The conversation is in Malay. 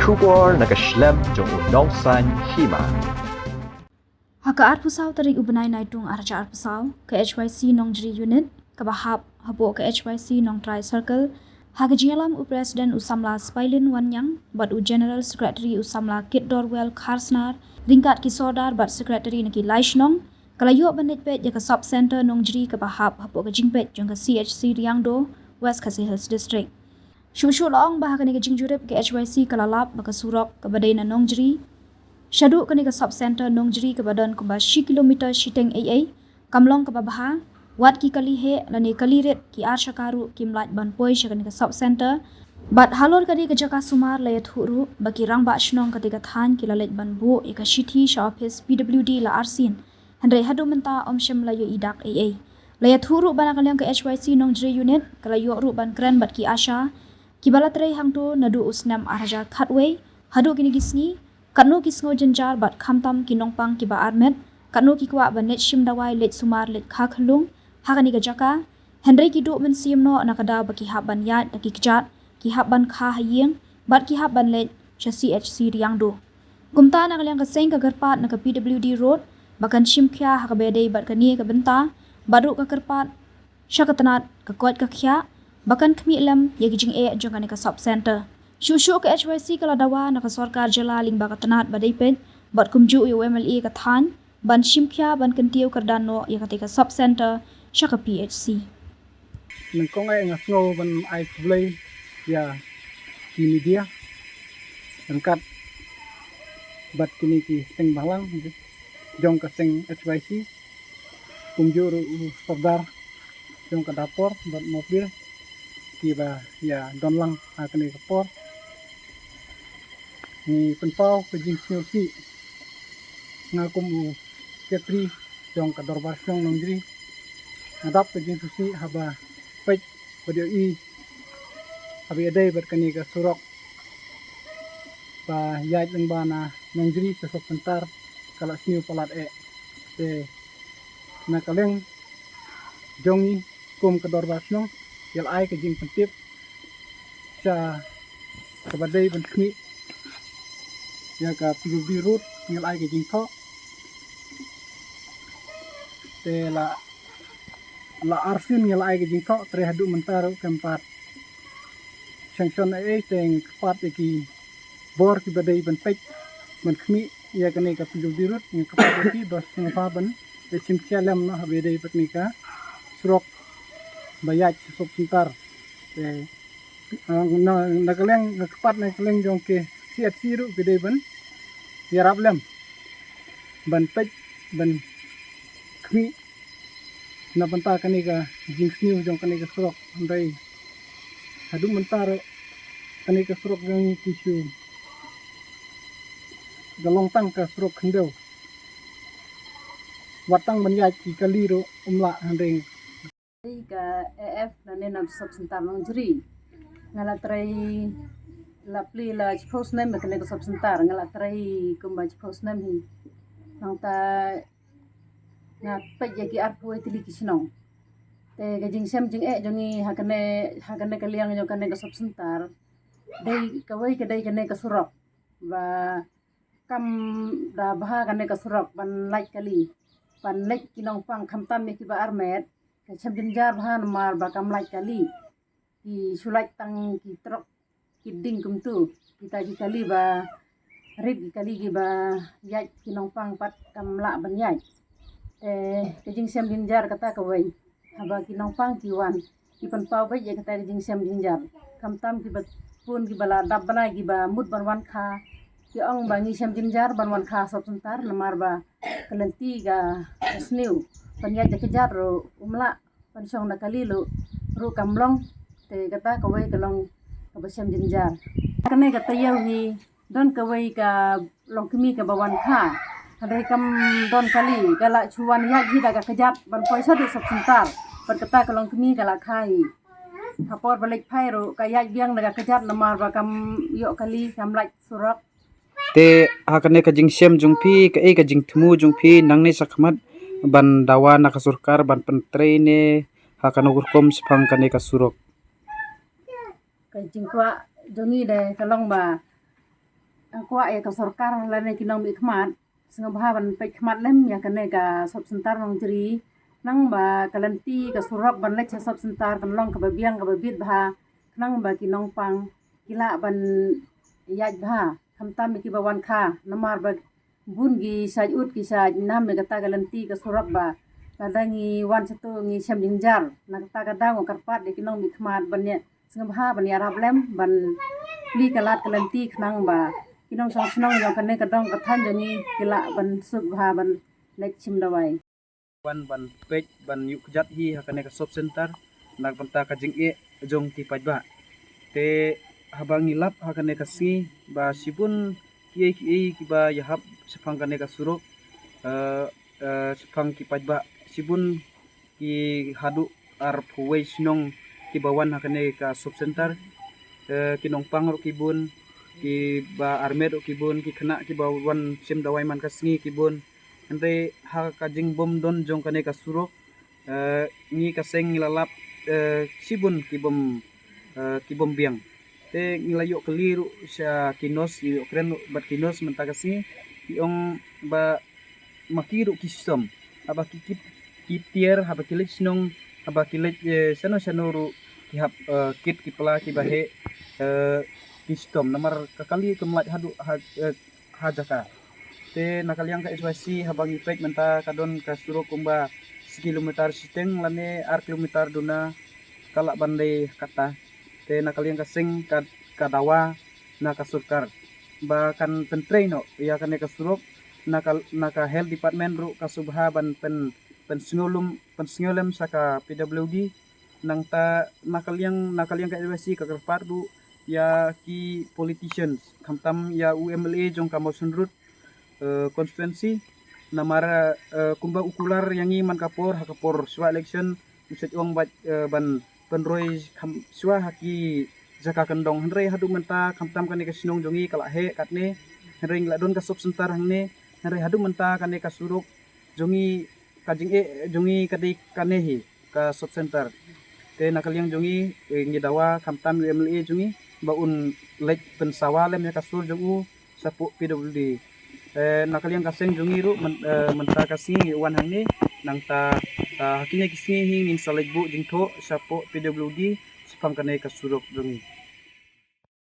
Shubor nakaslem jong unongsan hima. Haka arpusau tarik ubenai naitung arja arpusau ke HYC Nongjri Unit ke bahap habo ke HYC Nong Tri Circle haka jingalam u Presiden Usamla Spailin Wanyang bat u General Secretary Usamla Kit Dorwell Karsnar ringkat kisodar bat Secretary neki Laishnong kalayu banit pet jaka Sub Center Nongjri ke bahap habo ke jingpet jong ke CHC Riangdo West Khasi Hills District. Shushu laong bahaka neki jingjurip ke HYC kalalap baka surok ke badai na Nongjri Syaduk kini ke Sub Center Nongjri ke badan kumba 10 kilometer shiteng AA, kamlong ke babaha, wat ki kali he lani kali ret ki arshakaru ki mlaj ban poi kini ke Sub Center, bat halor kadi ke jaka sumar layat huru bagi rang ba shnong ketika than ki lalet ban bu ika shithi sha office PWD la arsin, hendrai hadu menta om shem layo idak AA. Layat huru bana kaliang ke HYC Nongjri Unit, kalayo ru ban keren bat ki asha, ki balatrai hangtu nadu usnam arja khatway, hadu kini gisni, Kanu kisngo jenjar bat kamtam kinongpang kiba armet, kanu kikwa banet shim dawai let sumar let kakhlung, hakani gajaka, Henry kidu men siemno nakada baki haban yat naki kjat, ki haban kha hayeng, bat ki haban let CHC Riangdo. Kumta nakaliang kaseng kagarpat naka PWD Road, bakan shim kya hakabedei bat kani kabenta, baru kakarpat, syakatanat kakot kakya, bakan kami lem yagijing jongkani ka Sub Center. Shushu ke HYC kala dawa naka sorkar jala ling baka tanat badai pen bat kumju UMLE ka than ban shimkya ban kentiu kardano ya katika Sub Center syaka PHC nengkong ay ngasngo ban ay tublay ya di media angkat bat kini ki seng balang jong ka seng HYC kumju sardar jong ka dapor bat mobil kiba ya donlang akani kapor ni penpau ke jingsio si ngakum u ketri jong ka dorbar syong Nongjri adap ke jingsu si haba pej badio i habi adai berkani ka surok ba yaj leng bana Nongjri sesok pentar kala sniu palat te na kaleng jongi kum ka dorbar syong yal ai ke jing pentip sa kabadai ban khmi ya ka PWD Road yal ai ke jing tho te la arsin yal ai ke jing tho tre hadu mentar keempat sanction ai teng pat ki bor ki badai ban pek ban khmi ya ka ne ka PWD Road ni ka ki dos ngapa ban de sim chalam na habe dei patni ka surok bayaj sok pintar nakaleng nakpat nakaleng jong ke CHC ru gede ban yarap lem ban pej ban khmi na banta kani ka jingsniu jong kani ka surok andai hadu mentar kani ka surok jong tisu galong tang ka surok khendeu watang banjaj ki kaliru umla handeng ka AF na nenam Sub Center Nongjri ngala trai la pli la post name me kene Sub Center ngala trai kumba post name hi nang ta nga pej ki arpu tili kisno te ga jing sem jing jongi hakane kaliang jong kane Sub Center dei kawai ke dei kane ka surok ba kam da baha kane ka surok ban like kali ban like kinong pang khamtam me ki ba armet Kecam jenjar bahan mar bakam like kali ki sulai tang ki truk ki ding kumtu kita ki kali ba rib ki kali ki ba yai ki nongpang pat kam la ban yai kejing sem jenjar kata kawai haba ki nongpang ki wan ki pan pau bai kata kejing sem jenjar kam tam ki bat pun ki bala dab bana ki ba mut ban wan kha ki ong ba ni sem jenjar ban wan kha Sub Center lamar ba kalenti ga sniu panyaj kejar ro umla pansong nakali lo ru kamlong te kata kawai kalong kabasem jenjar kane kata yawi don kawai ka long kemi ka bawan kha hadai kam don kali gala chuan ya gi daga kejat ban poisa di Sub Center per kata kalong kemi gala khai hapor balik phai ro kaya biang daga kejat lamar ba kam yo kali kam like surak te hakane ka jingsem jungpi ka jing thmu jungpi nangne sakmat ban dawa nakasurkar ban pentre ne hakano gurkom sipang kane kasurok ka jingkwa jongi de kalong ba kuat ya ke sorkar lane kinong bi khmat sengah ban pe khmat lem ya kene ka sob sentar nong jeri nang ba kalanti ka surok ban lech sob sentar kan long ka babiang ka babit bha nang ba kinong pang kila ban yaj bha khamtam ki bawan kha namar ba bun gi saj ut ki saj nam me kata kalanti ka surok ba kadangi wan satu ngi sem jingjar na kata kadang karpat de kinong bi khmat ban ya sengah ban ya rab lem ban li kalat kalanti khnang ba kinong sang senong yang kene kadang kathan jani kila ban suk bha ban lech chim dawai ban pej ban yuk jat hi hakane ka sob center nak banta ka jing e jong ti pajba te habang ilap hakane ka si ba sibun ki ba yahap sepang kane ka suruk sepang ki pajba sibun ki hadu ar phuwei sinong ki bawan hakane ka sob center kinong pang ro kibun ki ba armet ro kibun ki khana ki bawan sim dawai man ka singi kibun ante ha ka jing bom don jong kane ka surok ngi ka seng lalap sibun ki bom biang te ngilayo keliru sya kinos yo kren bat kinos menta ka si yong ba makiru kistom aba kitier haba kilik snong aba kilik sano ru ki hap kit ki pala ki bahe kistom namar kakali kemlat hadu hajaka te nakaliang ka SYC habang ipek menta kadon ka suro kumba kilometer siteng lane ar kilometer duna kala bandai kata te nakaliang ka sing ka dawa na ka surkar ba kan pentrei no ya kan ka surok naka health department ru ka subha ban pensingolum saka PWD nang ta nakaliang ka SYC ka kerpat ru ya ki politicians kamtam ya UMLA jong ka motion root konstituensi namara kumba ukular yangi man kapor hakapor swa election uset ong ban penroi swa haki jaka kendong henrei hadu menta kamtam kane ka sinong jongi kala he katne henrei ngladon ka sob sentar hangne henrei hadu menta kane ka suruk jongi kajing jongi kadai kane hi ka sob sentar te nakaliang jongi ngi dawa kamtam UMLA jongi baun lek pensawalem ya kasur jongu sapu PWD nakaliang kaseng jungiru menta kasing wan hangni nang ta hakinya kising ning salejbu jingtho sapo PWD sepang kanai kasurok jungi